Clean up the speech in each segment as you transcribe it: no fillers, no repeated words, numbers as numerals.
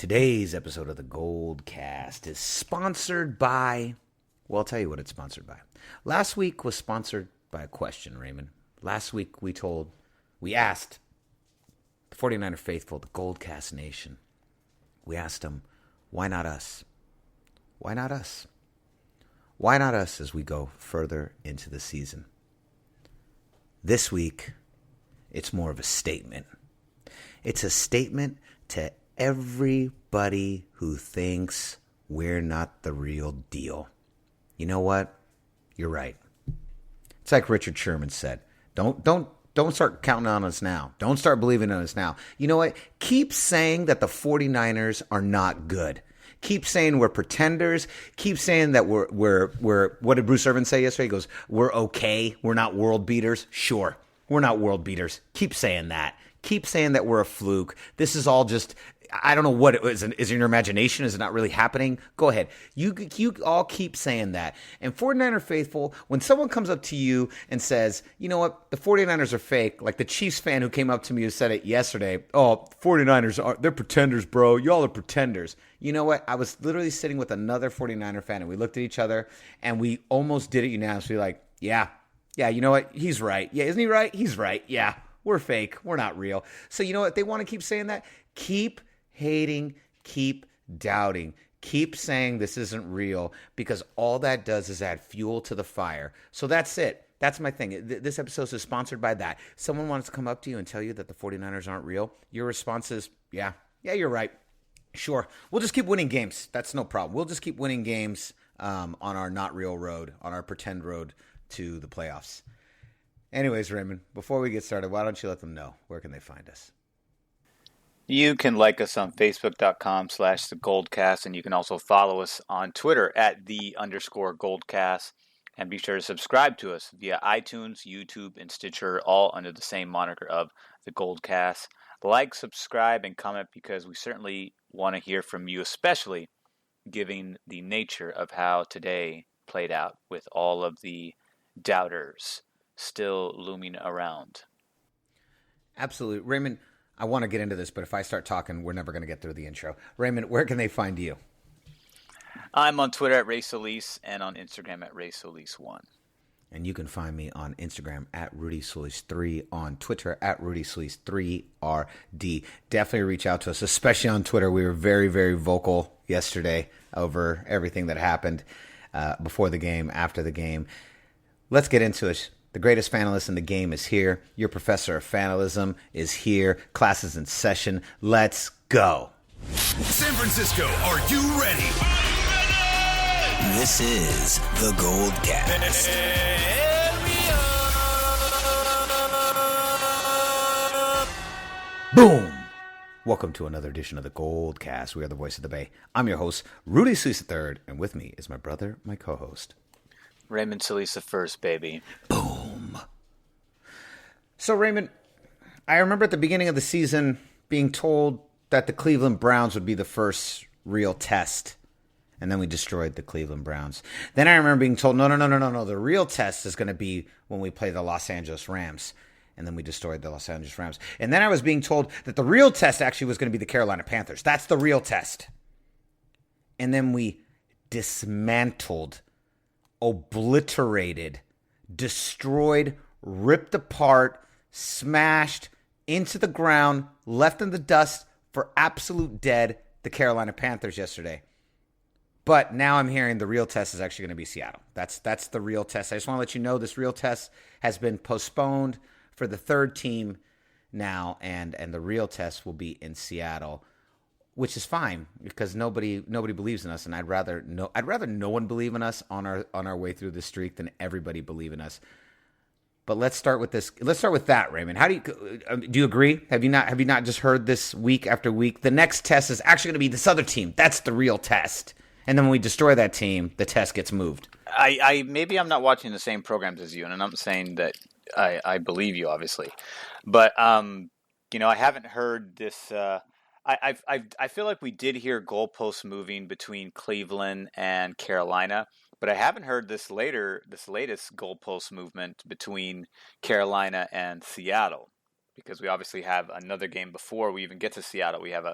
Today's episode of the Gold Cast is sponsored by, well, I'll tell you what it's sponsored by. Last week was sponsored by a question, Raymond. Last week we asked the 49er faithful, the Gold Cast Nation, we asked them, why not us? Why not us? Why not us as we go further into the season? This week, it's more of a statement. It's a statement to everybody who thinks we're not the real deal. You know what? You're right. It's like Richard Sherman said. Don't start counting on us now. Don't start believing in us now. You know what? Keep saying that the 49ers are not good. Keep saying we're pretenders. Keep saying that we're what did Bruce Irvin say yesterday? He goes, we're okay. We're not world beaters. Sure. We're not world beaters. Keep saying that. Keep saying that we're a fluke. This is all just, I don't know what it is. Is it in your imagination? Is it not really happening? Go ahead. You all keep saying that. And 49er faithful, when someone comes up to you and says, you know what, the 49ers are fake, like the Chiefs fan who came up to me who said it yesterday, oh, 49ers, they're pretenders, bro. Y'all are pretenders. You know what? I was literally sitting with another 49er fan, and we looked at each other, and we almost did it unanimously, like, yeah, you know what? He's right. Yeah, isn't he right? He's right. Yeah, we're fake. We're not real. So you know what? They want to keep saying that. Keep hating, keep doubting, keep saying this isn't real, because all that does is add fuel to the fire. So that's it. That's my thing. This episode is sponsored by that. Someone wants to come up to you and tell you that the 49ers aren't real. Your response is, yeah, you're right. Sure. We'll just keep winning games. That's no problem. We'll just keep winning games on our not real road, on our pretend road to the playoffs. Anyways, Raymond, before we get started, why don't you let them know where can they find us? You can like us on Facebook.com/TheGoldCast, and you can also follow us on Twitter at @the_Goldcast. And be sure to subscribe to us via iTunes, YouTube, and Stitcher, all under the same moniker of The Goldcast. Like, subscribe, and comment, because we certainly want to hear from you, especially given the nature of how today played out with all of the doubters still looming around. Absolutely. Raymond, I want to get into this, but if I start talking, we're never going to get through the intro. Raymond, where can they find you? I'm on Twitter at Ray Solis and on Instagram at Ray Solis1. And you can find me on Instagram at Rudy Solis 3, on Twitter at Rudy Solis 3RD. Definitely reach out to us, especially on Twitter. We were very, very vocal yesterday over everything that happened before the game, after the game. Let's get into it. The greatest fanalist in the game is here. Your professor of fanalism is here. Class is in session. Let's go. San Francisco, are you ready? This is the Gold Cast. Boom! Welcome to another edition of the Gold Cast. We are the voice of the Bay. I'm your host, Rudy Solis III, and with me is my brother, my co-host, Raymond Solis the first, baby. Boom. So, Raymond, I remember at the beginning of the season being told that the Cleveland Browns would be the first real test, and then we destroyed the Cleveland Browns. Then I remember being told, no, the real test is going to be when we play the Los Angeles Rams, and then we destroyed the Los Angeles Rams. And then I was being told that the real test actually was going to be the Carolina Panthers. That's the real test. And then we dismantled, obliterated, destroyed, ripped apart, smashed into the ground, left in the dust for absolute dead the Carolina Panthers yesterday. But now I'm hearing the real test is actually going to be Seattle. That's the real test. I just want to let you know this real test has been postponed for the third team now, and the real test will be in Seattle, which is fine because nobody believes in us, and I'd rather no one believe in us on our way through this streak than everybody believe in us. But let's start with this. Let's start with that, Raymond. How do you agree? Have you not just heard this week after week? The next test is actually going to be this other team. That's the real test. And then when we destroy that team, the test gets moved. Maybe I'm not watching the same programs as you, and I'm saying that I believe you, obviously, but I haven't heard this. I feel like we did hear goalposts moving between Cleveland and Carolina, but I haven't heard this latest goalpost movement between Carolina and Seattle, because we obviously have another game before we even get to Seattle. We have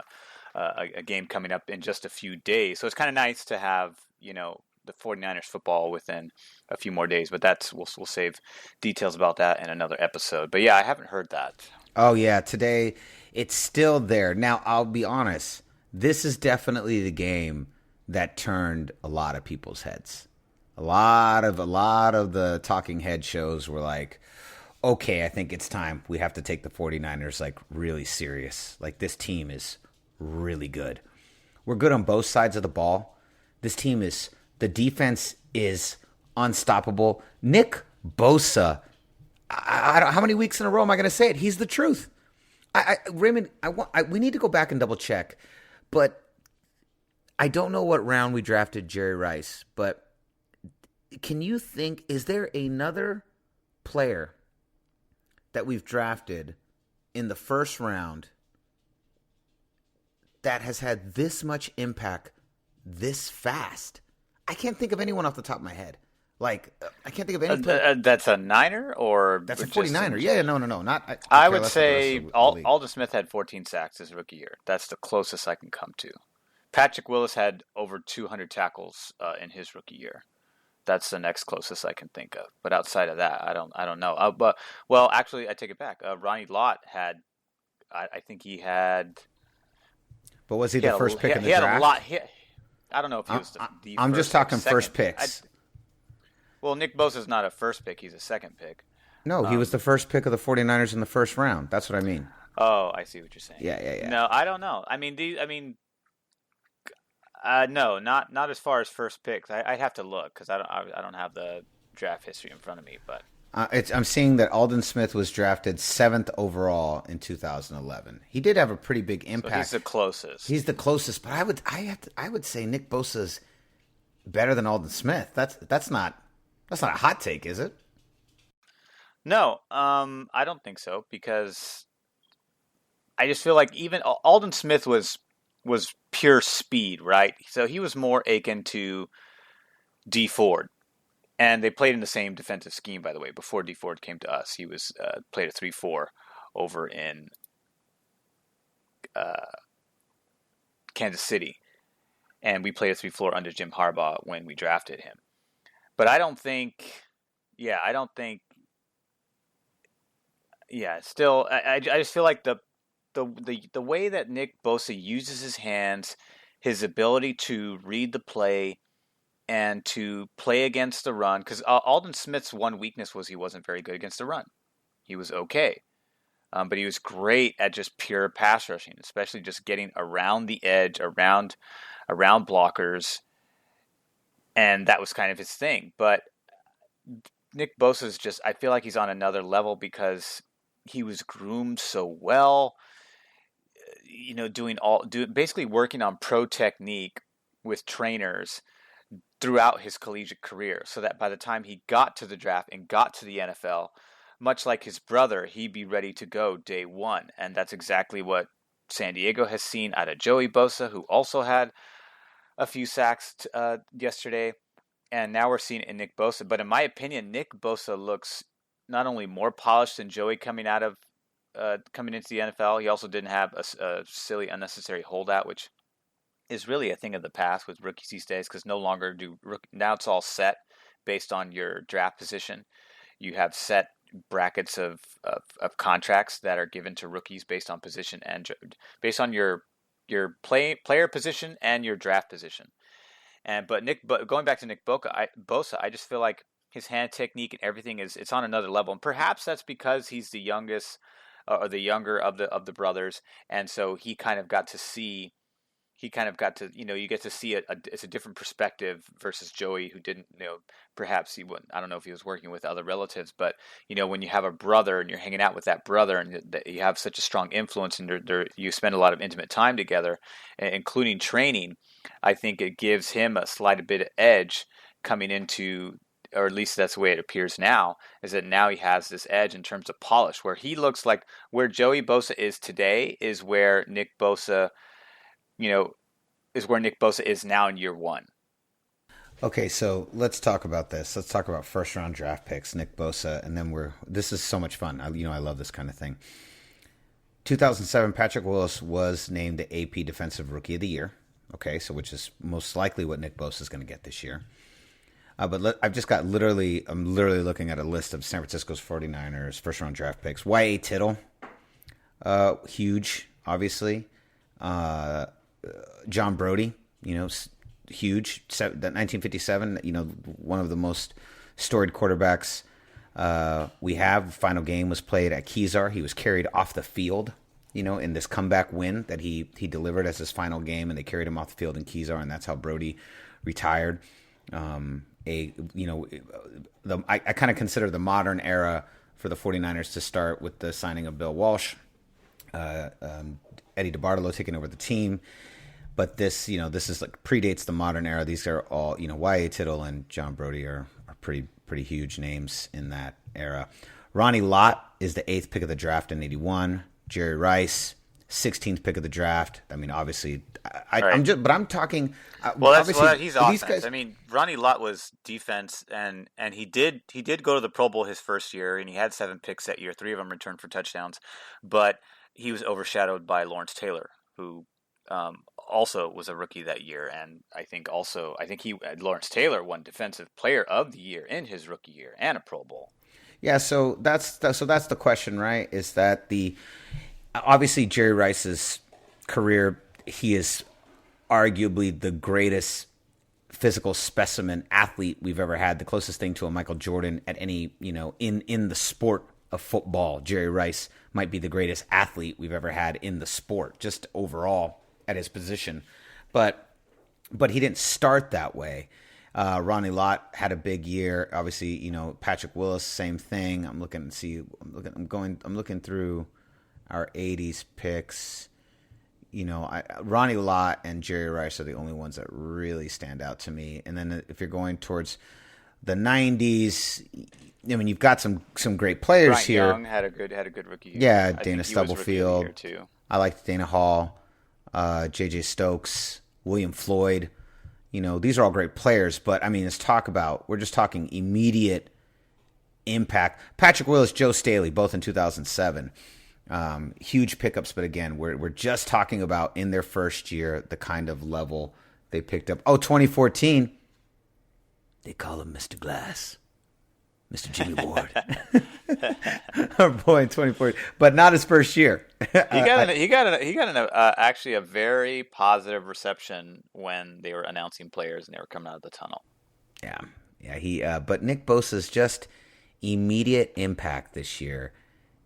a game coming up in just a few days. So it's kind of nice to have, the 49ers football within a few more days. But we'll save details about that in another episode. But yeah, I haven't heard that. Oh, yeah. Today, it's still there. Now, I'll be honest. This is definitely the game that turned a lot of people's heads. A lot of the talking head shows were like, okay, I think it's time. We have to take the 49ers like really serious. Like this team is really good. We're good on both sides of the ball. This team the defense is unstoppable. Nick Bosa, how many weeks in a row am I going to say it? He's the truth. Raymond, we need to go back and double check, but I don't know what round we drafted Jerry Rice, but can you think, is there another player that we've drafted in the first round that has had this much impact this fast? I can't think of anyone off the top of my head. Like, I can't think of any. That's a Niner or that's a 49er. Yeah, no. Not. I would say Aldon Smith had 14 sacks his rookie year. That's the closest I can come to. Patrick Willis had over 200 tackles in his rookie year. That's the next closest I can think of. But outside of that, I don't know. Actually, I take it back. Ronnie Lott had, I think he had. But was he the first pick in the draft? He had a lot. I don't know if he was the I'm first just talking second. first picks. Well, Nick Bosa's not a first pick. He's a second pick. No, he was the first pick of the 49ers in the first round. That's what I mean. Oh, I see what you're saying. Yeah. No, I don't know. I mean, no, not as far as first picks. I'd have to look because I don't have the draft history in front of me. But I'm seeing that Aldon Smith was drafted 7th overall in 2011. He did have a pretty big impact. So he's the closest. But I would say Nick Bosa's better than Aldon Smith. That's not a hot take, is it? No, I don't think so because I just feel like even Aldon Smith was pure speed, right? So he was more akin to D Ford. And they played in the same defensive scheme, by the way. Before D Ford came to us, he was played a 3-4 over in Kansas City. And we played a 3-4 under Jim Harbaugh when we drafted him. But I just feel like the way that Nick Bosa uses his hands, his ability to read the play and to play against the run, because Aldon Smith's one weakness was he wasn't very good against the run. He was okay, but he was great at just pure pass rushing, especially just getting around the edge, around blockers, and that was kind of his thing. But Nick Bosa's just, I feel like he's on another level because he was groomed so well, basically working on pro technique with trainers throughout his collegiate career, so that by the time he got to the draft and got to the NFL, much like his brother, he'd be ready to go day one. And that's exactly what San Diego has seen out of Joey Bosa, who also had a few sacks yesterday. And now we're seeing it in Nick Bosa. But in my opinion, Nick Bosa looks not only more polished than Joey coming into the NFL. He also didn't have a silly, unnecessary holdout, which is really a thing of the past with rookies these days, because now it's all set based on your draft position. You have set brackets of contracts that are given to rookies based on position and based on your player position and your draft position. But going back to Nick Bosa, I just feel like his hand technique and everything it's on another level, and perhaps that's because he's the youngest or the younger of the brothers, and so he kind of got to see. You get to see it's a different perspective versus Joey, who didn't, perhaps he wouldn't, I don't know if he was working with other relatives, but, when you have a brother and you're hanging out with that brother and you have such a strong influence and you spend a lot of intimate time together, including training, I think it gives him a slight bit of edge coming into, or at least that's the way it appears now, is that now he has this edge in terms of polish, where he looks like where Joey Bosa is today is where Nick Bosa is now in year one. Okay, so let's talk about this. Let's talk about first round draft picks, Nick Bosa, and then this is so much fun. I love this kind of thing. 2007, Patrick Willis was named the AP Defensive Rookie of the Year. Okay, so which is most likely what Nick Bosa is going to get this year. I've just got I'm literally looking at a list of San Francisco's 49ers first-round draft picks. Y.A. Tittle, huge, obviously. John Brody, huge. That 1957, one of the most storied quarterbacks we have. Final game was played at Kezar. He was carried off the field, in this comeback win that he delivered as his final game, and they carried him off the field in Kezar, and that's how Brody retired. I kind of consider the modern era for the 49ers to start with the signing of Bill Walsh, Eddie DeBartolo taking over the team. But this is predates the modern era. These are all, Y.A. Tittle and John Brody are pretty huge names in that era. Ronnie Lott is the 8th pick of the draft in 81. Jerry Rice, 16th pick of the draft. I mean, obviously, I'm talking. He's offense. Guys, I mean, Ronnie Lott was defense, and he did go to the Pro Bowl his first year, and he had 7 picks that year. 3 of them returned for touchdowns, but he was overshadowed by Lawrence Taylor, who also was a rookie that year, and I think Lawrence Taylor won Defensive Player of the Year in his rookie year and a Pro Bowl. Yeah, so that's the question, right? Is that obviously Jerry Rice's career, he is arguably the greatest physical specimen athlete we've ever had, the closest thing to a Michael Jordan at any, in the sport of football. Jerry Rice might be the greatest athlete we've ever had in the sport, just overall at his position. But he didn't start that way. Ronnie Lott had a big year. Obviously, Patrick Willis, same thing. I'm looking through our 80s picks. Ronnie Lott and Jerry Rice are the only ones that really stand out to me. And then if you're going towards the 90s, I mean, you've got some great players Bryant here. Young had a good rookie year. Yeah, Dana Stubblefield too. I like Dana Hall, J.J. Stokes, William Floyd. These are all great players, but I mean, we're just talking immediate impact. Patrick Willis, Joe Staley, both in 2007. Huge pickups, but again, we're just talking about in their first year, the kind of level they picked up. 2014, they call him Mr. Glass, Mr. Jimmy Ward. Our boy in 2014, but not his first year. He got actually a very positive reception when they were announcing players and they were coming out of the tunnel. Yeah. But Nick Bosa's just immediate impact this year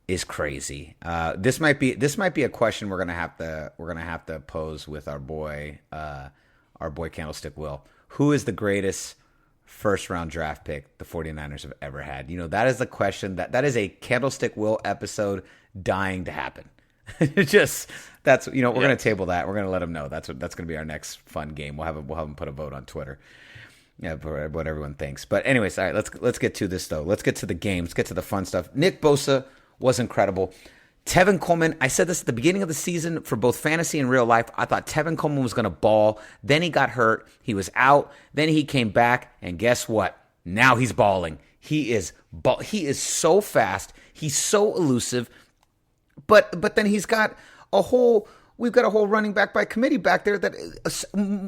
is crazy. This might be a question we're gonna have to pose with our boy Candlestick Will. Who is the greatest first round draft pick the 49ers have ever had? That is the question that is a Candlestick Will episode dying to happen. We're going to table that. We're going to let him know. That's going to be our next fun game. We'll have him put a vote on Twitter. Yeah, what everyone thinks. But anyways, all right, let's get to this though. Let's get to the game. Let's get to the fun stuff. Nick Bosa was incredible. Tevin Coleman, I said this at the beginning of the season for both fantasy and real life. I thought Tevin Coleman was going to ball. Then he got hurt. He was out. Then he came back. And guess what? Now he's balling. He is so fast. He's so elusive. But then we've got a whole running back by committee back there that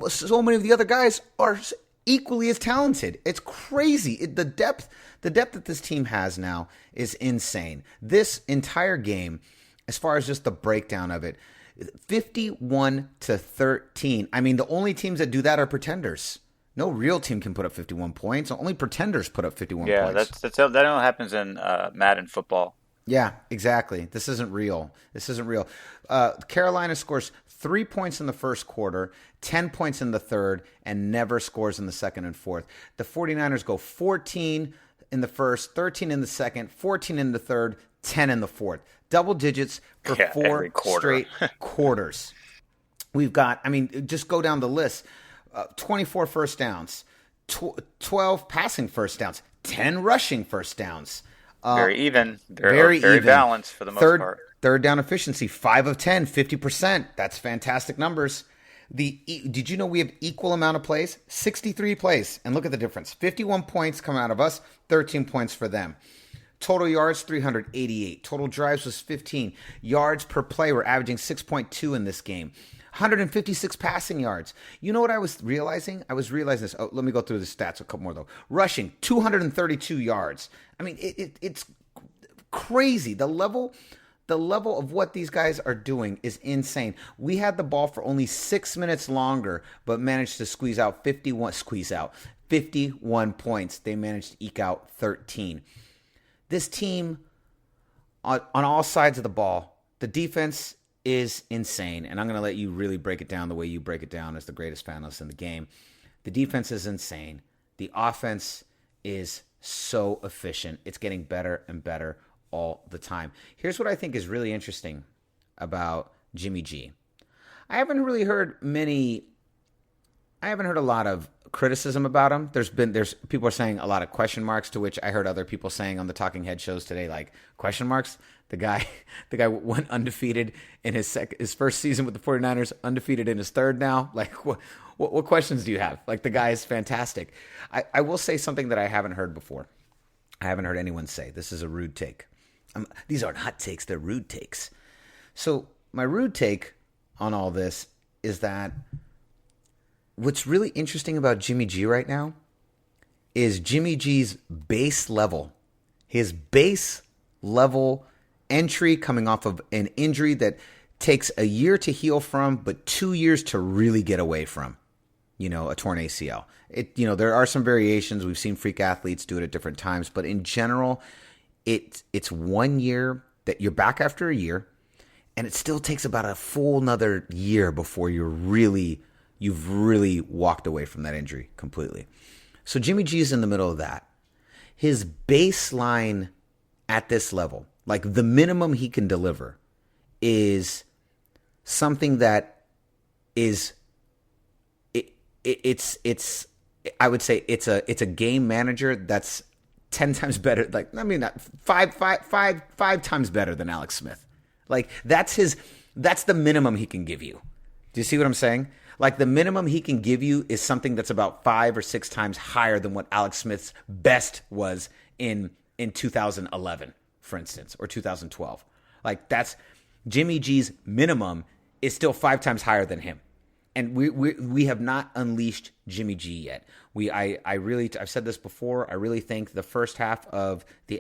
so many of the other guys are equally as talented. It's crazy. The depth that this team has now is insane. This entire game, as far as just the breakdown of it, 51-13. I mean, the only teams that do that are pretenders. No real team can put up 51 points. Only pretenders put up 51 points. Yeah, that only happens in Madden football. Yeah, exactly. This isn't real. Carolina scores 3 points in the first quarter, 10 points in the third, and never scores in the second and fourth. The 49ers go 14 in the first, 13 in the second, 14 in the third, 10 in the fourth. Double digits for 4 straight quarters. We've got, just go down the list. 24 first downs, 12 passing first downs, 10 rushing first downs. Very even. Very balanced for the most part. Third down efficiency, 5 of 10, 50%. That's fantastic numbers. Did you know we have equal amount of plays? 63 plays. And look at the difference. 51 points come out of us, 13 points for them. Total yards, 388. Total drives was 15. Yards per play, we're averaging 6.2 in this game. 156 passing yards. You know what I was realizing? I was realizing this. Oh, let me go through the stats, a couple more though. Rushing, 232 yards. I mean, it's crazy. The level of what these guys are doing is insane. We had the ball for only 6 minutes longer, but managed to squeeze out 51 points. They managed to eke out 13. This team, on all sides of the ball, the defense is insane. And I'm going to let you really break it down the way you break it down as the greatest analyst in the game. The defense is insane. The offense is so efficient. It's getting better and better all the time. Here's what I think is really interesting about Jimmy G. I haven't heard a lot of criticism about him. There's people are saying a lot of question marks, to which I heard other people saying on the Talking Head shows today, like, question marks? The guy went undefeated in his first season with the 49ers, undefeated in his third now. Like, what questions do you have? Like, the guy is fantastic. I will say something that I haven't heard before. I haven't heard anyone say. This is a rude take. These aren't hot takes, they're rude takes. So my rude take on all this is that what's really interesting about Jimmy G right now is Jimmy G's base level. His base level entry coming off of an injury that takes a year to heal from, but 2 years to really get away from. A torn ACL. There are some variations. We've seen freak athletes do it at different times, but in general, it's 1 year that you're back after a year, and it still takes about a full another year before you've really walked away from that injury completely. So Jimmy G is in the middle of that. His baseline at this level, like the minimum he can deliver, is something that is I would say it's a game manager that's 10 times better. Like, I mean, not five times better than Alex Smith. Like, that's the minimum he can give you. Do you see what I'm saying? Like, the minimum he can give you is something that's about 5 or 6 times higher than what Alex Smith's best was in 2011, for instance, or 2012. Like, that's Jimmy G's minimum is still 5 times higher than him. And we have not unleashed Jimmy G yet. I've said this before. I really think the first half of the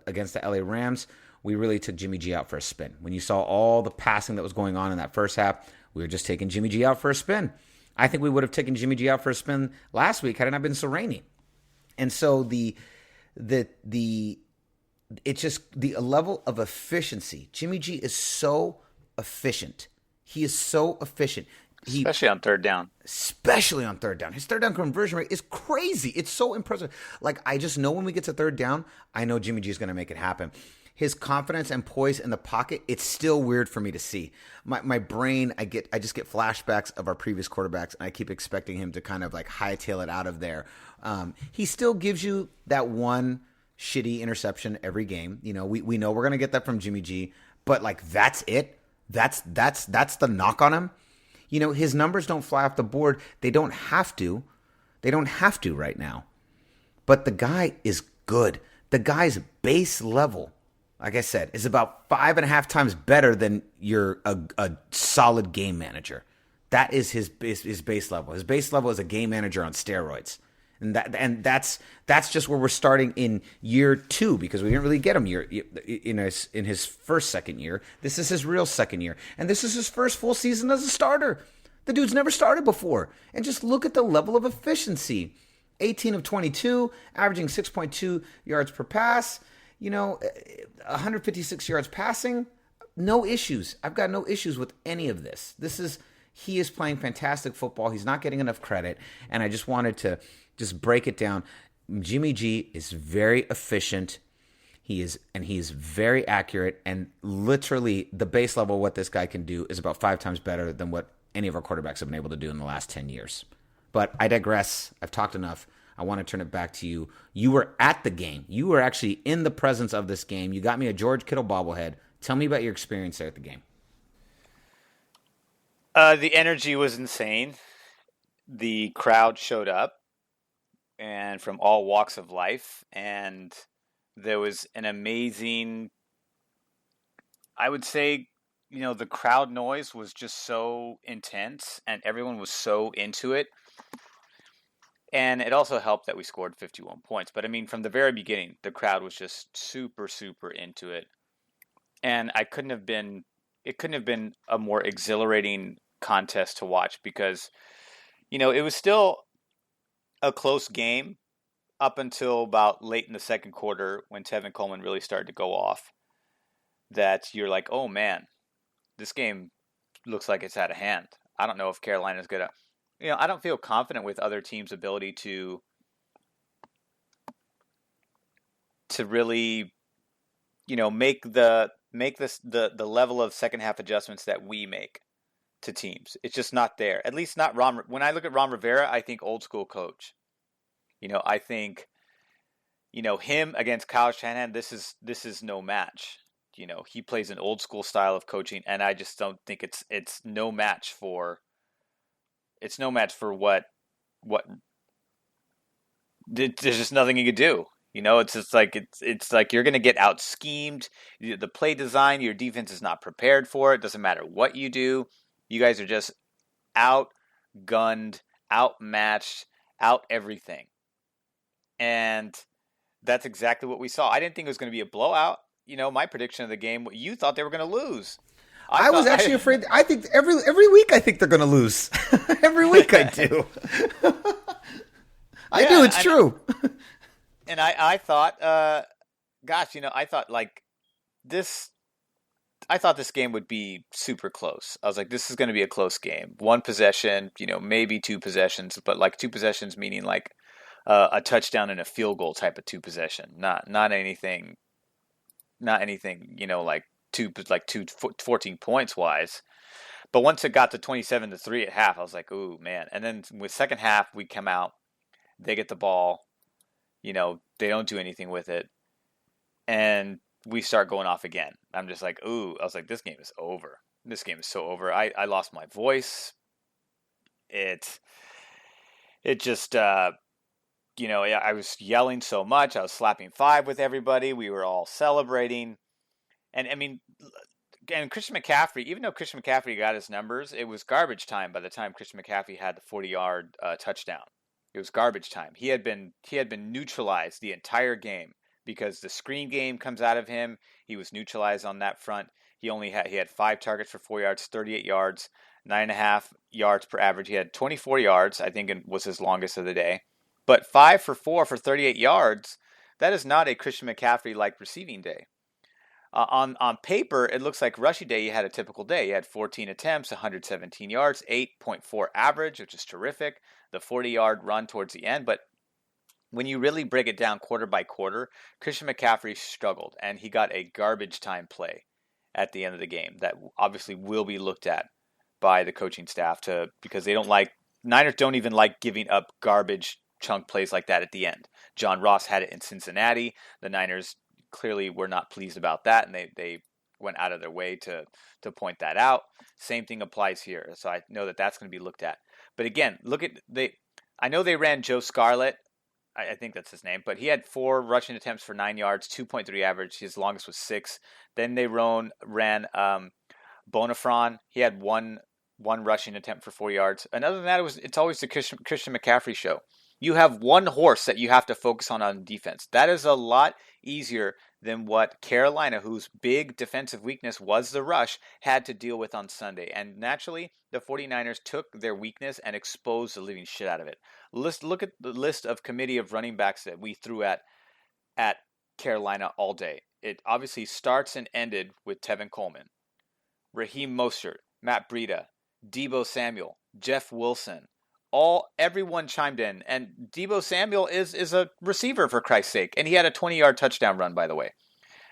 against the LA Rams, we really took Jimmy G out for a spin. When you saw all the passing that was going on in that first half, we were just taking Jimmy G out for a spin. I think we would have taken Jimmy G out for a spin last week had it not been so rainy. And so it's just the level of efficiency. Jimmy G is so efficient. He is so efficient. Especially on third down. Especially on third down. His third down conversion rate is crazy. It's so impressive. Like, I just know when we get to third down, I know Jimmy G is going to make it happen. His confidence and poise in the pocket, it's still weird for me to see. My brain, I just get flashbacks of our previous quarterbacks, and I keep expecting him to kind of like hightail it out of there. He still gives you that one shitty interception every game. We know we're going to get that from Jimmy G, but like, that's it. That's the knock on him. His numbers don't fly off the board. They don't have to. They don't have to right now. But the guy is good. The guy's base level, like I said, is about 5.5 times better than a solid game manager. That is his base level. His base level is a game manager on steroids. And that's just where we're starting in year 2, because we didn't really get him in his second year. This is his real second year, and this is his first full season as a starter. The dude's never started before, and just look at the level of efficiency: 18 of 22, averaging 6.2 yards per pass. 156 yards passing. No issues. I've got no issues with any of this. He is playing fantastic football. He's not getting enough credit, and I just wanted to just break it down. Jimmy G is very efficient. He is very accurate, and literally the base level of what this guy can do is about 5 times better than what any of our quarterbacks have been able to do in the last 10 years. But I digress. I've talked enough. I want to turn it back to you. You were at the game. You were actually in the presence of this game. You got me a George Kittle bobblehead. Tell me about your experience there at the game. The energy was insane. The crowd showed up, and from all walks of life. And There was an amazing, I would say, the crowd noise was just so intense and everyone was so into it. And it also helped that we scored 51 points. But I mean, from the very beginning, the crowd was just super, super into it. And it couldn't have been a more exhilarating contest to watch because, it was still a close game up until about late in the second quarter when Tevin Coleman really started to go off. That you're like, oh man, this game looks like it's out of hand. I don't know if Carolina's going to, I don't feel confident with other teams' ability to really, make the level of second half adjustments that we make to teams. It's just not there. At least not Ron. When I look at Ron Rivera, I think old school coach. I think, him against Kyle Shanahan, this is no match. He plays an old school style of coaching, and I just don't think it's no match for what there's just nothing you could do. It's just like it's like you're going to get out schemed. The play design, your defense is not prepared for it. Doesn't matter what you do. You guys are just outgunned, outmatched, out everything. And that's exactly what we saw. I didn't think it was going to be a blowout. My prediction of the game, you thought they were going to lose. I was actually afraid. I think every week I think they're going to lose. Every week I do. I do. It's true. And I thought, I thought like this. I thought this game would be super close. I was like, this is going to be a close game. One possession, maybe two possessions, but like two possessions meaning like a touchdown and a field goal type of two possession. Not anything. Not anything. Like 14 points wise. But once it got to 27-3 at half, I was like, ooh man. And then with second half, we come out, they get the ball. They don't do anything with it. And we start going off again. I'm just like, ooh. I was like, this game is over. This game is so over. I lost my voice. It just, I was yelling so much. I was slapping five with everybody. We were all celebrating. And I mean, and Christian McCaffrey, even though Christian McCaffrey got his numbers, it was garbage time by the time Christian McCaffrey had the 40-yard touchdown. It was garbage time. He had been neutralized the entire game because the screen game comes out of him. He was neutralized on that front. He had 5 targets for 4 yards, 38 yards, 9.5 yards per average. He had 24 yards, I think it was his longest of the day. But 5 for 4 for 38 yards, that is not a Christian McCaffrey-like receiving day. On paper, it looks like rushing day, he had a typical day. He had 14 attempts, 117 yards, 8.4 average, which is terrific. The 40-yard run towards the end. But when you really break it down quarter by quarter, Christian McCaffrey struggled, and he got a garbage time play at the end of the game that obviously will be looked at by the coaching staff because Niners don't even like giving up garbage chunk plays like that at the end. John Ross had it in Cincinnati. The Niners clearly were not pleased about that, and they went out of their way to point that out. Same thing applies here. So I know that's going to be looked at. But again, I know they ran Joe Scarlett. I think that's his name, but he had 4 rushing attempts for 9 yards, 2.3 average. His longest was 6. Then they ran Bonifron. He had one rushing attempt for 4 yards. And other than that, it's always the Christian McCaffrey show. You have one horse that you have to focus on defense. That is a lot easier than what Carolina, whose big defensive weakness was the rush, had to deal with on Sunday. And naturally, the 49ers took their weakness and exposed the living shit out of it. Look at the list of committee of running backs that we threw at Carolina all day. It obviously starts and ended with Tevin Coleman, Raheem Mostert, Matt Breida, Deebo Samuel, Jeff Wilson. Everyone chimed in, and Deebo Samuel is a receiver, for Christ's sake, and he had a 20-yard touchdown run, by the way.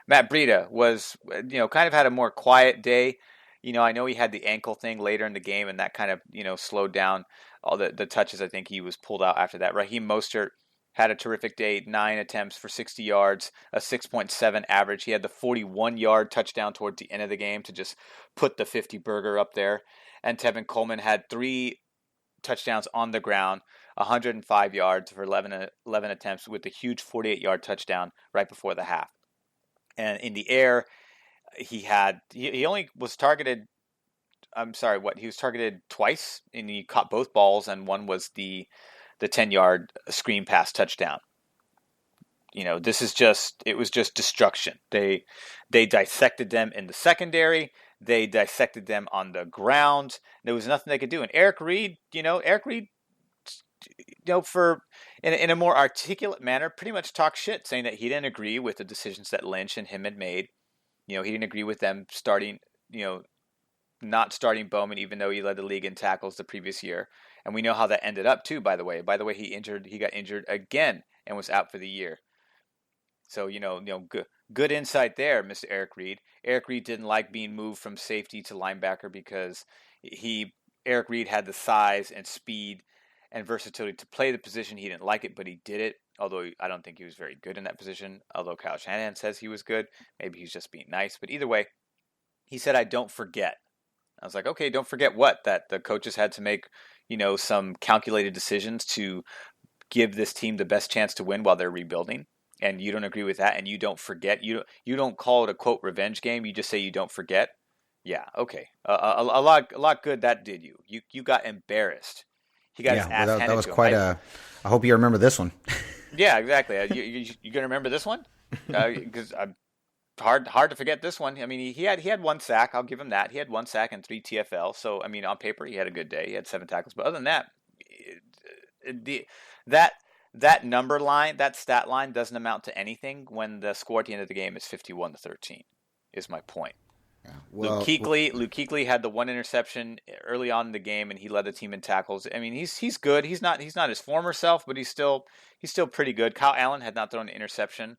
Matt Breida was, kind of had a more quiet day. I know he had the ankle thing later in the game, and that kind of, slowed down all the touches. I think he was pulled out after that. Raheem Mostert had a terrific day, 9 attempts for 60 yards, a 6.7 average. He had the 41-yard touchdown towards the end of the game to just put the 50-burger up there. And Tevin Coleman had 3 touchdowns on the ground, 105 yards for 11 attempts with a huge 48-yard touchdown right before the half. And in the air, he only was targeted. He was targeted twice, and he caught both balls, and one was the 10-yard screen pass touchdown. It was just destruction. They dissected them in the secondary. They dissected them on the ground. There was nothing they could do. And Eric Reed, in a more articulate manner, pretty much talked shit, saying that he didn't agree with the decisions that Lynch and him had made. He didn't agree with them not starting Bowman, even though he led the league in tackles the previous year. And we know how that ended up too, by the way. He got injured again and was out for the year. So, good insight there, Mr. Eric Reed. Eric Reed didn't like being moved from safety to linebacker because Eric Reed had the size and speed and versatility to play the position. He didn't like it, but he did it. Although I don't think he was very good in that position. Although Kyle Shanahan says he was good. Maybe he's just being nice. But either way, he said, "I don't forget." I was like, okay, don't forget what? That the coaches had to make, some calculated decisions to give this team the best chance to win while they're rebuilding. And you don't agree with that, and you don't forget. You don't call it a, quote, revenge game. You just say you don't forget. Yeah, okay. A lot good that did you. You got embarrassed. He got his ass handed to him. That was quite a... I hope you remember this one. Yeah, exactly. You going to remember this one? Because hard to forget this one. I mean, he had one sack. I'll give him that. He had one sack and 3 TFL. So, I mean, on paper, he had a good day. He had 7 tackles. But other than that, that number line, that stat line doesn't amount to anything when the score at the end of the game is 51-13, is my point. Yeah. Well, Luke Kuechly had the 1 interception early on in the game, and he led the team in tackles. I mean, he's good. He's not his former self, but he's still pretty good. Kyle Allen had not thrown an interception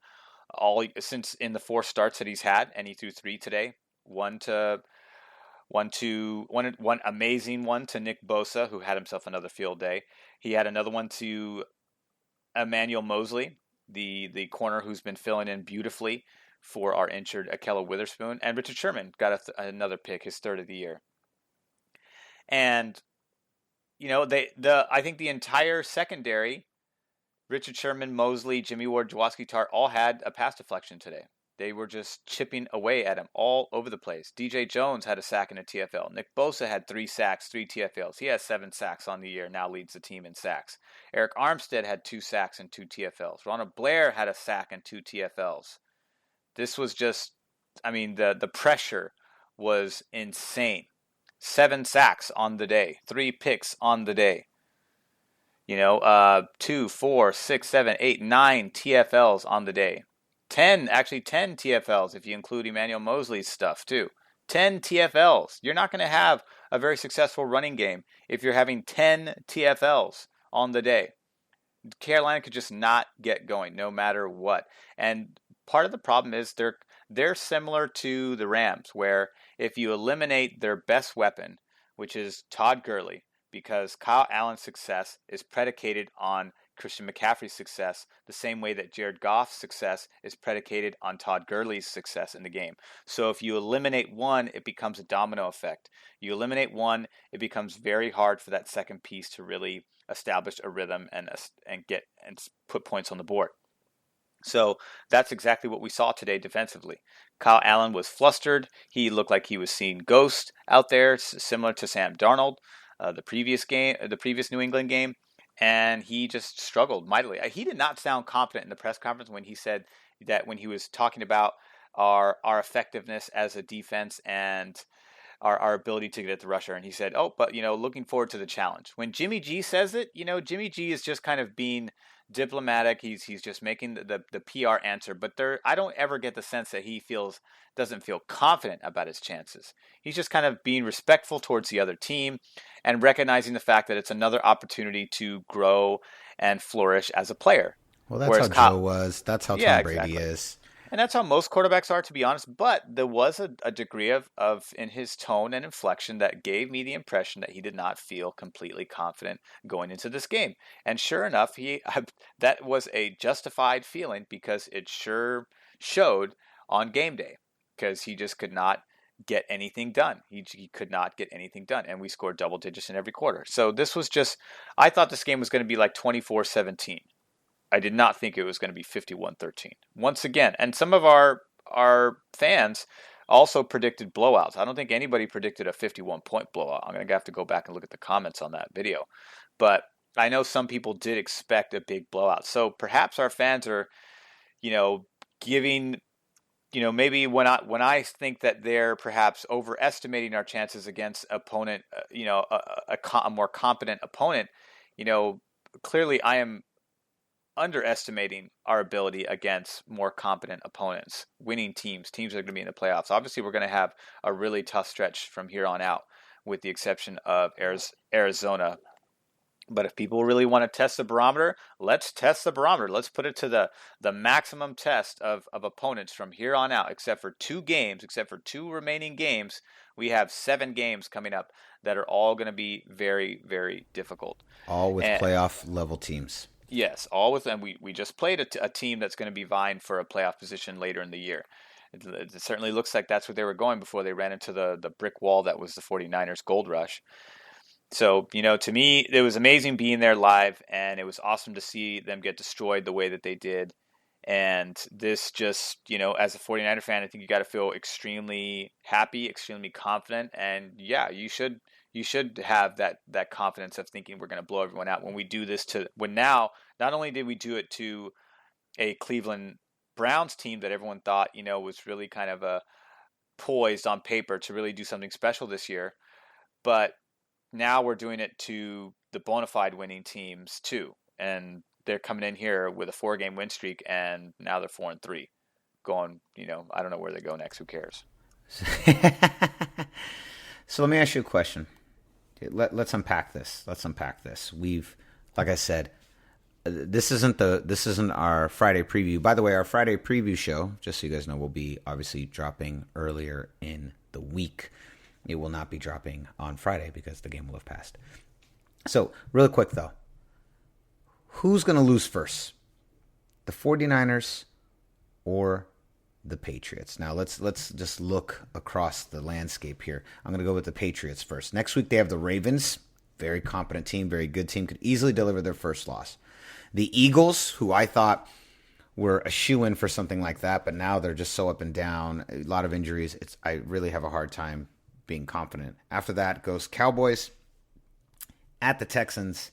since in the 4 starts that he's had, and he threw 3 today. One amazing one to Nick Bosa, who had himself another field day. He had another one to Emmanuel Mosley, the corner who's been filling in beautifully for our injured Ahkello Witherspoon, and Richard Sherman got another pick, his 3rd of the year. And I think the entire secondary, Richard Sherman, Mosley, Jimmy Ward, Jaworski Tart, all had a pass deflection today. They were just chipping away at him all over the place. DJ Jones had a sack and a TFL. Nick Bosa had 3 sacks, 3 TFLs. He has 7 sacks on the year, now leads the team in sacks. Eric Armstead had 2 sacks and 2 TFLs. Ronald Blair had a sack and 2 TFLs. This was just, I mean, the pressure was insane. 7 sacks on the day, 3 picks on the day. 2, 4, 6, 7, 8, 9 TFLs on the day. 10 TFLs if you include Emmanuel Mosley's stuff too. 10 TFLs. You're not going to have a very successful running game if you're having 10 TFLs on the day. Carolina could just not get going no matter what. And part of the problem is they're similar to the Rams, where if you eliminate their best weapon, which is Todd Gurley, because Kyle Allen's success is predicated on Christian McCaffrey's success, the same way that Jared Goff's success is predicated on Todd Gurley's success in the game. So if you eliminate one, it becomes a domino effect. You eliminate one, it becomes very hard for that second piece to really establish a rhythm and put points on the board. So that's exactly what we saw today defensively. Kyle Allen was flustered. He looked like he was seeing ghosts out there, similar to Sam Darnold, the previous New England game. And he just struggled mightily. He did not sound confident in the press conference when he said that, when he was talking about our effectiveness as a defense and our ability to get at the rusher. And he said, but looking forward to the challenge. When Jimmy G says it, Jimmy G is just kind of being diplomatic. He's just making the PR answer. But I don't ever get the sense that he doesn't feel confident about his chances. He's just kind of being respectful towards the other team and recognizing the fact that it's another opportunity to grow and flourish as a player. Well, that's how Joe was. That's how Tom Brady is. And that's how most quarterbacks are, to be honest. But there was a degree of in his tone and inflection that gave me the impression that he did not feel completely confident going into this game. And sure enough, that was a justified feeling, because it sure showed on game day, because he just could not get anything done. He could not get anything done, and we scored double digits in every quarter. So this was just, I thought this game was going to be like 24-17. I did not think it was going to be 51-13. Once again, and some of our fans also predicted blowouts. I don't think anybody predicted a 51-point blowout. I'm going to have to go back and look at the comments on that video. But I know some people did expect a big blowout. So perhaps our fans are, giving, maybe when I think that they're perhaps overestimating our chances against opponent, a more competent opponent, clearly I am underestimating our ability against more competent opponents, winning teams that are going to be in the playoffs. Obviously, we're going to have a really tough stretch from here on out, with the exception of Arizona. But if people really want to test the barometer, let's test the barometer. Let's put it to the maximum test of opponents from here on out. Except for two remaining games, we have 7 games coming up that are all going to be very, very difficult. All with playoff level teams. Yes, all with them. We just played a team that's going to be vying for a playoff position later in the year. It certainly looks like that's where they were going before they ran into the brick wall that was the 49ers Gold Rush. So, to me, it was amazing being there live, and it was awesome to see them get destroyed the way that they did. And this just, as a 49er fan, I think you got to feel extremely happy, extremely confident. And yeah, you should have that confidence of thinking we're going to blow everyone out when we do this not only did we do it to a Cleveland Browns team that everyone thought, was really kind of poised on paper to really do something special this year, but now we're doing it to the bona fide winning teams too. And they're coming in here with a 4-game win streak, and now they're 4-3 going, I don't know where they go next. Who cares? So let me ask you a question. Let's unpack this. We've, like I said, this isn't our Friday preview. By the way, our Friday preview show, just so you guys know, will be obviously dropping earlier in the week. It will not be dropping on Friday because the game will have passed. So, really quick though, who's going to lose first? The 49ers or the Patriots? Now, let's just look across the landscape here. I'm going to go with the Patriots first. Next week, they have the Ravens. Very competent team, very good team. Could easily deliver their first loss. The Eagles, who I thought were a shoo-in for something like that, but now they're just so up and down. A lot of injuries. I really have a hard time being confident. After that goes Cowboys, at the Texans,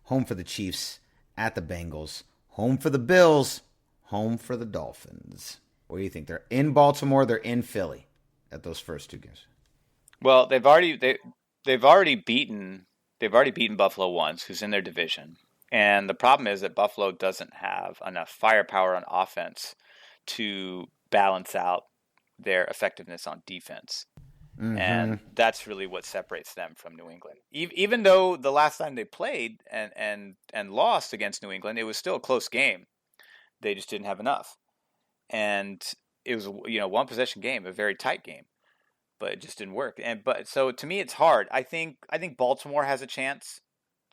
home for the Chiefs, at the Bengals, home for the Bills, home for the Dolphins. What do you think? They're in Baltimore, they're in Philly at those first 2 games. Well, they've already beaten Buffalo once, who's in their division. And the problem is that Buffalo doesn't have enough firepower on offense to balance out their effectiveness on defense. Mm-hmm. And that's really what separates them from New England. Even though the last time they played and lost against New England, it was still a close game. They just didn't have enough. And it was, one possession game, a very tight game, but it just didn't work. But so to me, it's hard. I think Baltimore has a chance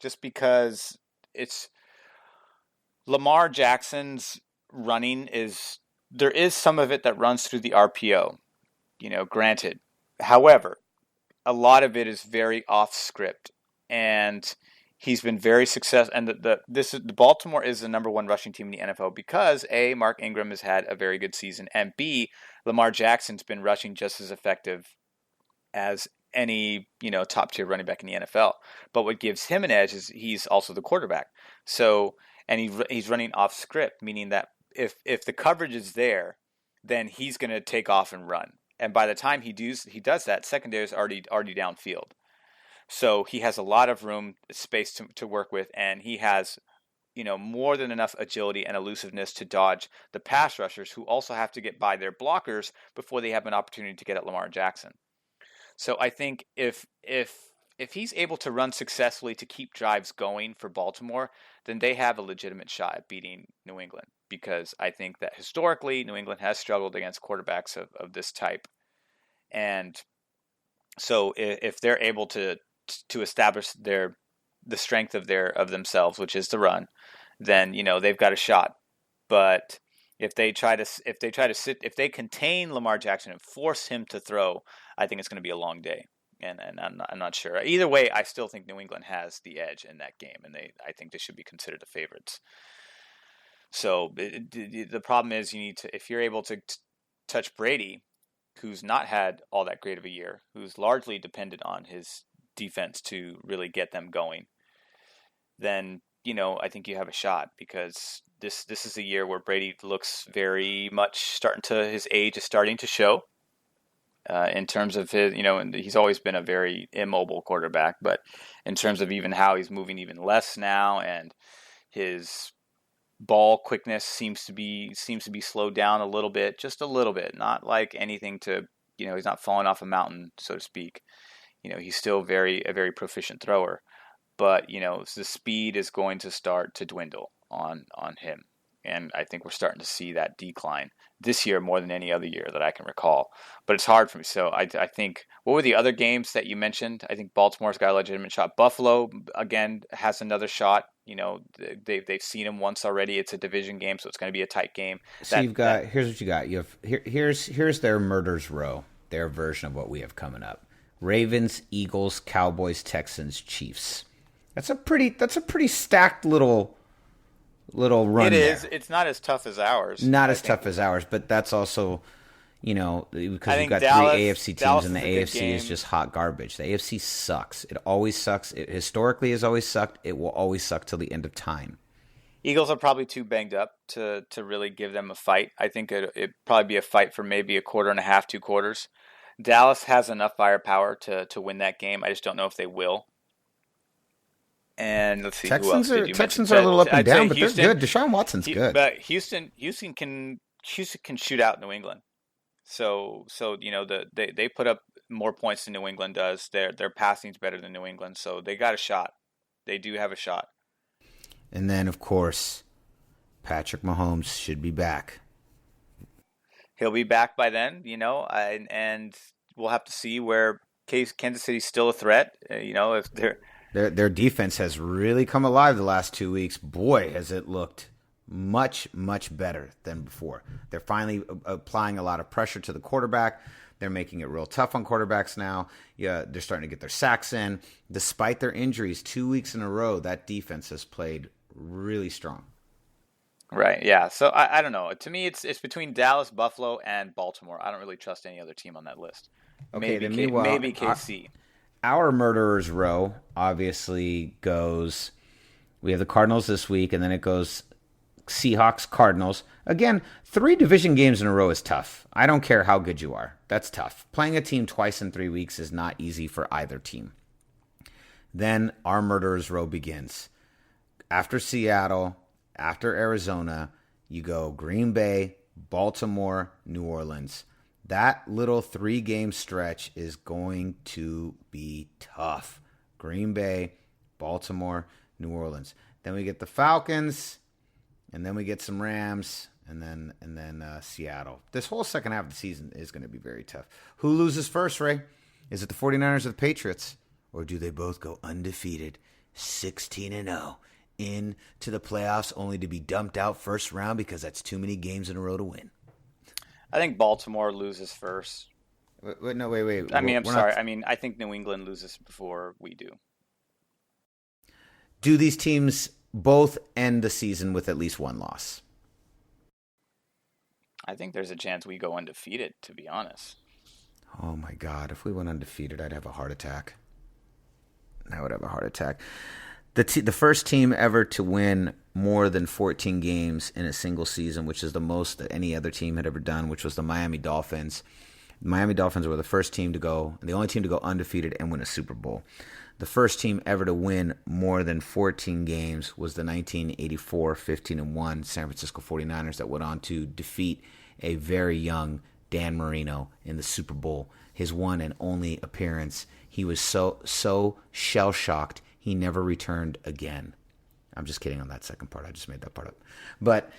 just because it's Lamar Jackson's running there is some of it that runs through the RPO, granted. However, a lot of it is very off script, and he's been very successful. And the Baltimore is the number 1 rushing team in the NFL because A, Mark Ingram has had a very good season, and B, Lamar Jackson's been rushing just as effective as any top tier running back in the NFL. But what gives him an edge is he's also the quarterback. So, and he's running off script, meaning that if the coverage is there, then he's going to take off and run. And by the time he does that, secondary is already downfield. So he has a lot of space to work with, and he has, more than enough agility and elusiveness to dodge the pass rushers who also have to get by their blockers before they have an opportunity to get at Lamar Jackson. So I think if he's able to run successfully to keep drives going for Baltimore, then they have a legitimate shot at beating New England. Because I think that historically New England has struggled against quarterbacks of this type. And so if they're able to establish the strength of themselves, which is the run, then they've got a shot. But If they contain Lamar Jackson and force him to throw, I think it's going to be a long day. And I'm not sure. Either way, I still think New England has the edge in that game, and I think they should be considered the favorites. So the problem is if you're able to touch Brady, who's not had all that great of a year, who's largely dependent on his defense to really get them going, then I think you have a shot, because this is a year where Brady looks very much his age is starting to show. In terms of his, and he's always been a very immobile quarterback, but in terms of even how he's moving even less now, and his ball quickness seems to be slowed down a little bit, just a little bit, not like anything to, he's not falling off a mountain, so to speak. He's still a very proficient thrower, but the speed is going to start to dwindle on him. And I think we're starting to see that decline this year more than any other year that I can recall. But it's hard for me. So I think, what were the other games that you mentioned? I think Baltimore's got a legitimate shot. Buffalo, again, has another shot. They've seen him once already. It's a division game, so it's going to be a tight game. So here's what you got. You have here's their murder's row, their version of what we have coming up. Ravens, Eagles, Cowboys, Texans, Chiefs. That's a pretty stacked little run. It is. There. It's not as tough as ours. Not as tough as ours, but that's also, because you've got Dallas, three AFC teams, Dallas and the AFC is just hot garbage. The AFC sucks. It always sucks. It historically has always sucked. It will always suck till the end of time. Eagles are probably too banged up to really give them a fight. I think it'd probably be a fight for maybe a quarter and a half, 2 quarters. Dallas has enough firepower to win that game. I just don't know if they will. And let's see, Texans who else did you Texans mention? are a little up and I'd say down, but Houston, they're good. Deshaun Watson's good. But Houston can shoot out New England. So they put up more points than New England does. Their passing's better than New England, so they got a shot. They do have a shot. And then, of course, Patrick Mahomes should be back. He'll be back by then, and we'll have to see where Kansas City's still a threat. If they're Their defense has really come alive the last 2 weeks. Boy, has it looked much, much better than before. They're finally applying a lot of pressure to the quarterback. They're making it real tough on quarterbacks now. Yeah, they're starting to get their sacks in. Despite their injuries, 2 weeks in a row, that defense has played really strong. Right, yeah. So I don't know. To me, it's between Dallas, Buffalo, and Baltimore. I don't really trust any other team on that list. Okay, maybe KC. Our murderer's row obviously goes, we have the Cardinals this week, and then it goes Seahawks, Cardinals. Again, 3 division games in a row is tough. I don't care how good you are. That's tough. Playing a team twice in 3 weeks is not easy for either team. Then our murderer's row begins. After Seattle, after Arizona, you go Green Bay, Baltimore, New Orleans. That little 3-game stretch is going to be tough. Green Bay, Baltimore, New Orleans. Then we get the Falcons, and then we get some Rams, and then Seattle. This whole second half of the season is going to be very tough. Who loses first, Ray? Is it the 49ers or the Patriots? Or do they both go undefeated, 16-0, into the playoffs only to be dumped out first round because that's too many games in a row to win? I think Baltimore loses first. Wait. I'm sorry. I think New England loses before we do. Do these teams both end the season with at least 1 loss? I think there's a chance we go undefeated, to be honest. Oh, my God. If we went undefeated, I'd have a heart attack. I would have a heart attack. The first team ever to win more than 14 games in a single season, which is the most that any other team had ever done, which was the Miami Dolphins. The Miami Dolphins were the first team to go, the only team to go undefeated and win a Super Bowl. The first team ever to win more than 14 games was the 1984 15-1 San Francisco 49ers that went on to defeat a very young Dan Marino in the Super Bowl, his one and only appearance. He was so shell-shocked, he never returned again. I'm just kidding on that second part. I just made that part up. But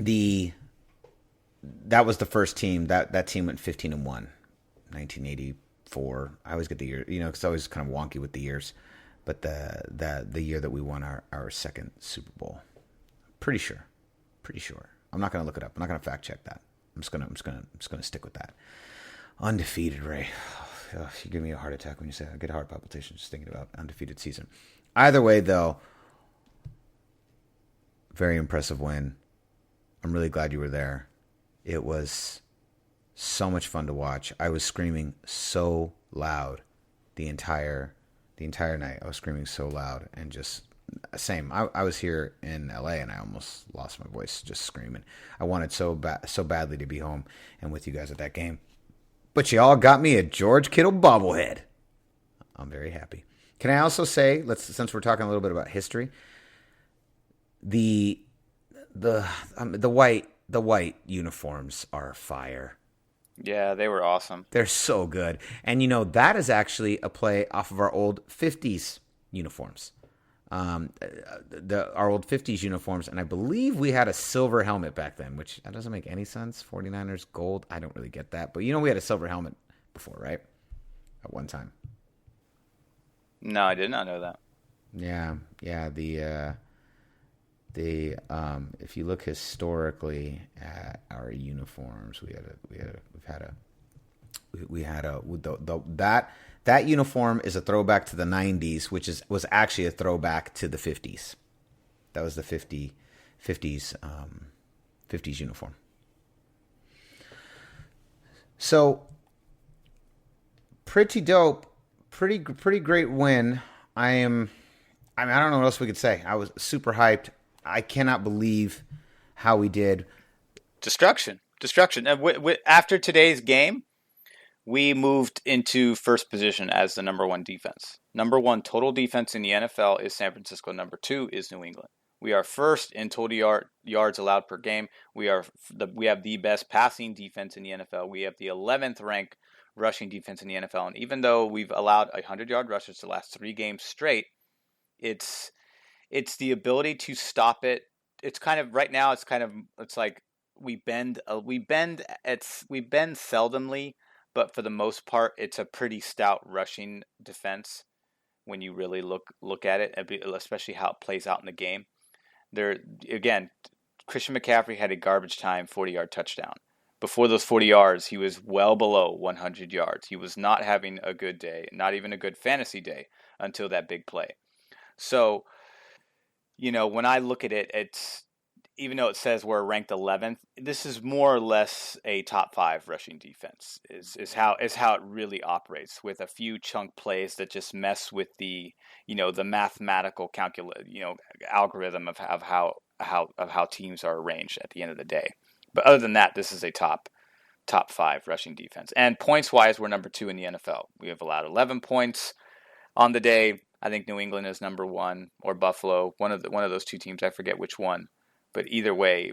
that was the first team. That team went 15-1, 1984. I always get the year, because it's always kind of wonky with the years. But the year that we won our second Super Bowl. Pretty sure. I'm not going to look it up. I'm not going to fact check that. I'm just gonna stick with that. Undefeated, Ray. Oh, you give me a heart attack when you say that. I get heart palpitations just thinking about undefeated season. Either way, though, very impressive win. I'm really glad you were there. It was so much fun to watch. I was screaming so loud the entire night. I was screaming so loud and just same. I was here in LA and I almost lost my voice just screaming. I wanted so badly to be home and with you guys at that game. But you all got me a George Kittle bobblehead. I'm very happy. Can I also say, since we're talking a little bit about history, the white uniforms are fire. Yeah, they were awesome. They're so good. And that is actually a play off of our old 50s uniforms. Our old 50s uniforms, and I believe we had a silver helmet back then, which that doesn't make any sense. 49ers gold, I don't really get that, but we had a silver helmet before, right? At one time. No, I did not know that. Yeah. The if you look historically at our uniforms, that uniform is a throwback to the 90s, which was actually a throwback to the 50s. That was the 50s uniform. So pretty dope, pretty great win. I don't know what else we could say. I was super hyped. I cannot believe how we did. Destruction. After today's game, we moved into first position as the number one defense. Number one total defense in the NFL is San Francisco. Number two is New England. We are first in total yards allowed per game. We have the best passing defense in the NFL. We have the 11th ranked rushing defense in the NFL. And even though we've allowed 100-yard rushes the last 3 games straight, it's the ability to stop it. It's kind of right now. It's like we bend seldomly. But for the most part, it's a pretty stout rushing defense when you really look at it, especially how it plays out in the game. Again, Christian McCaffrey had a garbage time 40-yard touchdown. Before those 40 yards, he was well below 100 yards. He was not having a good day, not even a good fantasy day until that big play. So, when I look at it, it's even though it says we're ranked 11th, this is more or less a top 5 rushing defense. Is how it really operates, with a few chunk plays that just mess with the the mathematical algorithm of how teams are arranged at the end of the day. But other than that, this is a top 5 rushing defense. And points wise, we're number 2 in the NFL. We have allowed 11 points on the day. I think New England is number 1, or Buffalo, one of those two teams. I forget which one. But either way,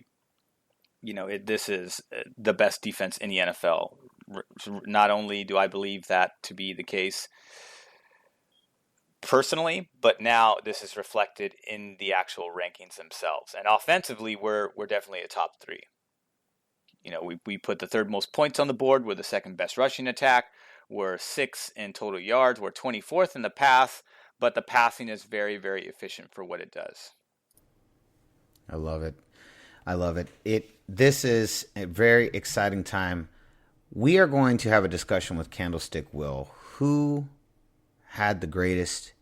this is the best defense in the NFL. Not only do I believe that to be the case personally, but now this is reflected in the actual rankings themselves. And offensively, we're definitely a top 3. We put the 3rd most points on the board. We're the 2nd best rushing attack. We're 6th in total yards. We're 24th in the pass, but the passing is very, very efficient for what it does. I love it. This is a very exciting time. We are going to have a discussion with Candlestick Will, who had the greatest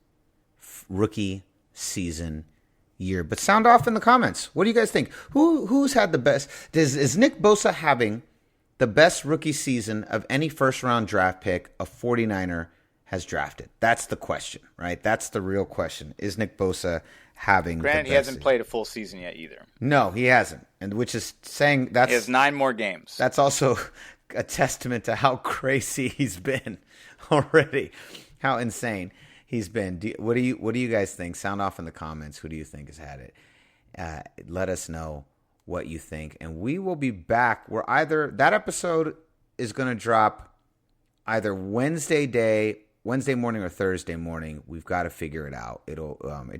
rookie season year. But sound off in the comments. What do you guys think? Who's had the best? Is Nick Bosa having the best rookie season of any first-round draft pick a 49er has drafted? That's the question, right? That's the real question. Is Nick Bosa having Granted, he hasn't played a full season yet either. No, he hasn't. And which is saying he has 9 more games. That's also a testament to how crazy he's been already. How insane he's been. What do you guys think? Sound off in the comments. Who do you think has had it? Let us know what you think. And we will be back. That episode is going to drop either Wednesday morning or Thursday morning. We've got to figure it out. It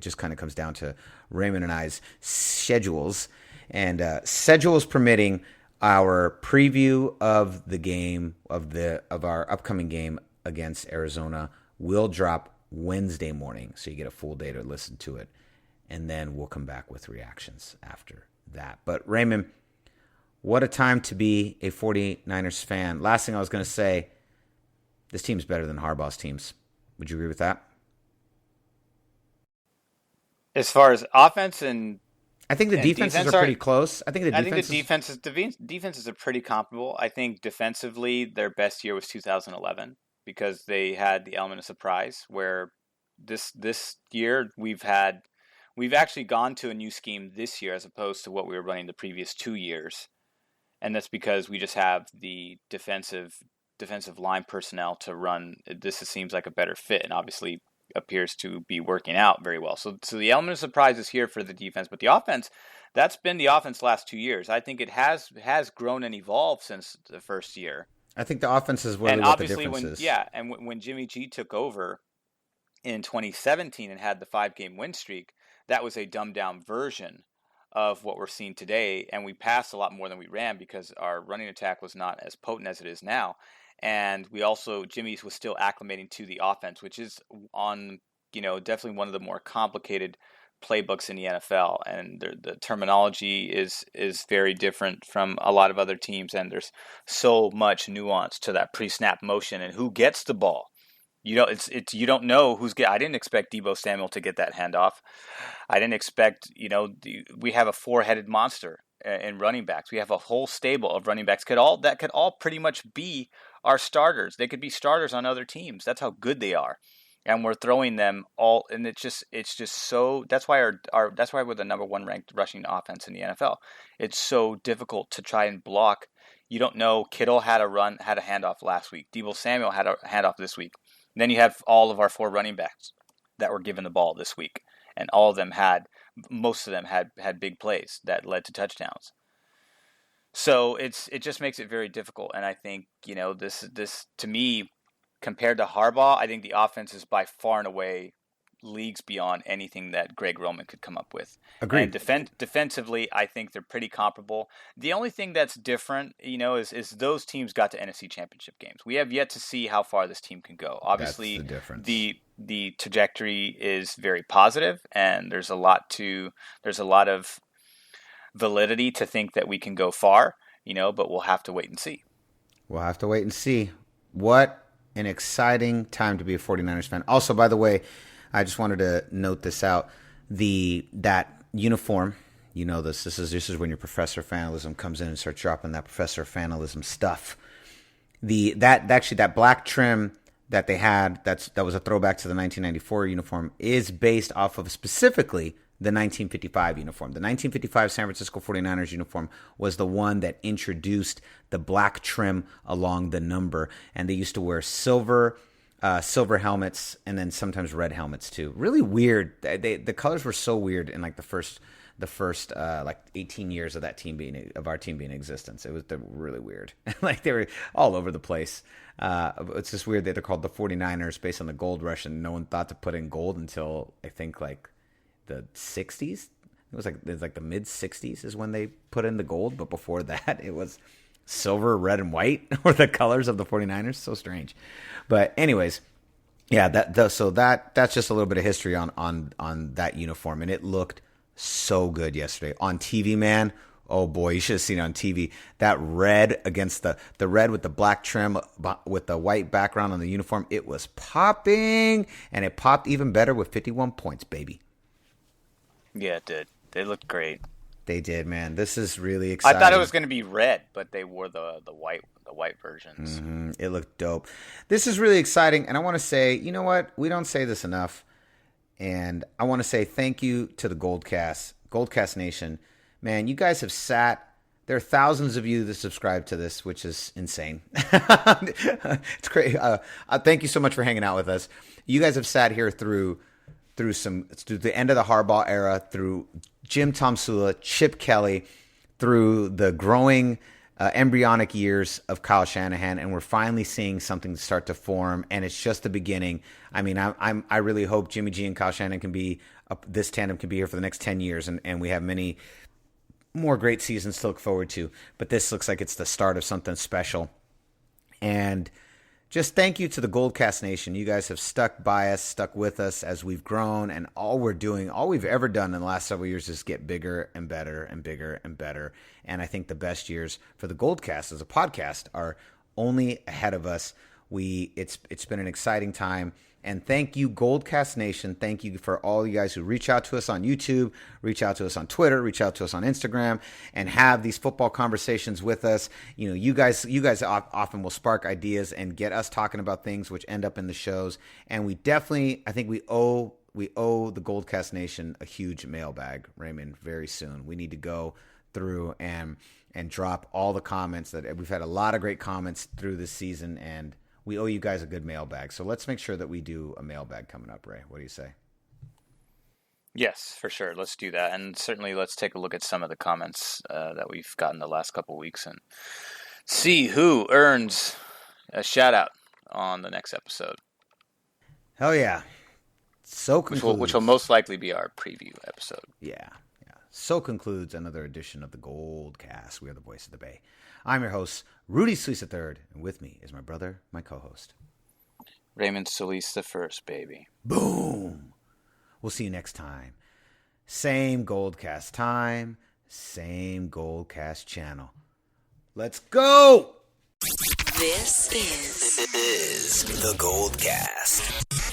just kind of comes down to Raymond and I's schedules, and schedules permitting. Our preview of the game of our upcoming game against Arizona will drop Wednesday morning, so you get a full day to listen to it, and then we'll come back with reactions after that. But Raymond, What a time to be a 49ers fan. Last thing I was going to say, this team's better than Harbaugh's teams. Would you agree with that? As far as offense and I think the defenses are pretty close. I think the defenses are pretty comparable. I think defensively, their best year was 2011 because they had the element of surprise. Where this year we've actually gone to a new scheme this year as opposed to what we were running the previous 2 years, and that's because we just have the defensive line personnel to run. This seems like a better fit, and obviously appears to be working out very well. So the element of surprise is here for the defense, but the offense, that's been the offense last 2 years. I think it has grown and evolved since the first year. I think the offense is really what the difference is. Yeah, and when Jimmy G took over in 2017 and had the 5-game win streak, that was a dumbed down version of what we're seeing today, and we passed a lot more than we ran because our running attack was not as potent as it is now. And we also, Jimmy's was still acclimating to the offense, which is on, definitely one of the more complicated playbooks in the NFL. And the terminology is very different from a lot of other teams. And there's so much nuance to that pre-snap motion and who gets the ball. You don't know I didn't expect Deebo Samuel to get that handoff. I didn't expect, we have a 4-headed monster in running backs. We have a whole stable of running backs that could all pretty much be our starters. They could be starters on other teams. That's how good they are, and we're throwing them all. And it's just so. That's why that's why we're the number 1 ranked rushing offense in the NFL. It's so difficult to try and block. You don't know. Kittle had a handoff last week. Deebo Samuel had a handoff this week. And then you have all of our 4 running backs that were given the ball this week, and most of them had big plays that led to touchdowns. So it just makes it very difficult. And I think, this to me, compared to Harbaugh, I think the offense is by far and away leagues beyond anything that Greg Roman could come up with. Agreed. And defensively, I think they're pretty comparable. The only thing that's different, is those teams got to NFC Championship games. We have yet to see how far this team can go. Obviously, that's the difference. The trajectory is very positive, and there's a lot of validity to think that we can go far, but we'll have to wait and see. We'll have to wait and see. What an exciting time to be a 49ers fan. Also, by the way, I just wanted to note this out. That uniform, this is when your professor of fanalism comes in and starts dropping that professor of fanalism stuff. That black trim that they had, that was a throwback to the 1994 uniform, is based off of specifically the 1955 uniform. The 1955 San Francisco 49ers uniform was the one that introduced the black trim along the number, and they used to wear silver helmets and then sometimes red helmets too. Really weird. The colors were so weird in like the first 18 years of our team being in existence. They were really weird. Like they were all over the place. It's just weird that they're called the 49ers based on the gold rush, and no one thought to put in gold until I think like the 60s. It was like the mid 60s is when they put in the gold, but before that it was silver, red, and white were the colors of the 49ers. So strange. But anyways, yeah, that's just a little bit of history on that uniform, and it looked so good yesterday on TV, man. Oh boy, you should have seen it on TV. That red against the red with the black trim with the white background on the uniform, it was popping, and it popped even better with 51 points, baby. Yeah, it did. They looked great. They did, man. This is really exciting. I thought it was going to be red, but they wore the white versions. Mm-hmm. It looked dope. This is really exciting, and I want to say, you know what? We don't say this enough, and I want to say thank you to the Goldcast Nation. Man, you guys have sat. There are thousands of you that subscribe to this, which is insane. It's great. Thank you so much for hanging out with us. You guys have sat here through the end of the Harbaugh era, through Jim Tomsula, Chip Kelly, through the growing embryonic years of Kyle Shanahan, and we're finally seeing something start to form, and it's just the beginning. I mean, I really hope Jimmy G and Kyle Shanahan this tandem can be here for the next 10 years, and we have many more great seasons to look forward to. But this looks like it's the start of something special, and just thank you to the Goldcast Nation. You guys have stuck by us, stuck with us as we've grown, and all we've ever done in the last several years is get bigger and better and bigger and better. And I think the best years for the Goldcast as a podcast are only ahead of us. It's been an exciting time. And thank you, Goldcast Nation. Thank you for all you guys who reach out to us on YouTube, reach out to us on Twitter, reach out to us on Instagram, and have these football conversations with us. You know, you guys often will spark ideas and get us talking about things which end up in the shows. And I think we owe the Goldcast Nation a huge mailbag, Raymond, very soon. We need to go through and drop all the comments that we've had. A lot of great comments through this season, and we owe you guys a good mailbag. So let's make sure that we do a mailbag coming up, Ray. What do you say? Yes, for sure. Let's do that. And certainly let's take a look at some of the comments that we've gotten the last couple of weeks and see who earns a shout out on the next episode. Hell yeah. So concludes. Which will most likely be our preview episode. Yeah. So concludes another edition of the Goldcast. We are the voice of the Bay. I'm your host, Rudy Solis III, and with me is my brother, my co-host, Raymond Solis the First, baby. Boom! We'll see you next time. Same Goldcast time, same Goldcast channel. Let's go! This is the Goldcast.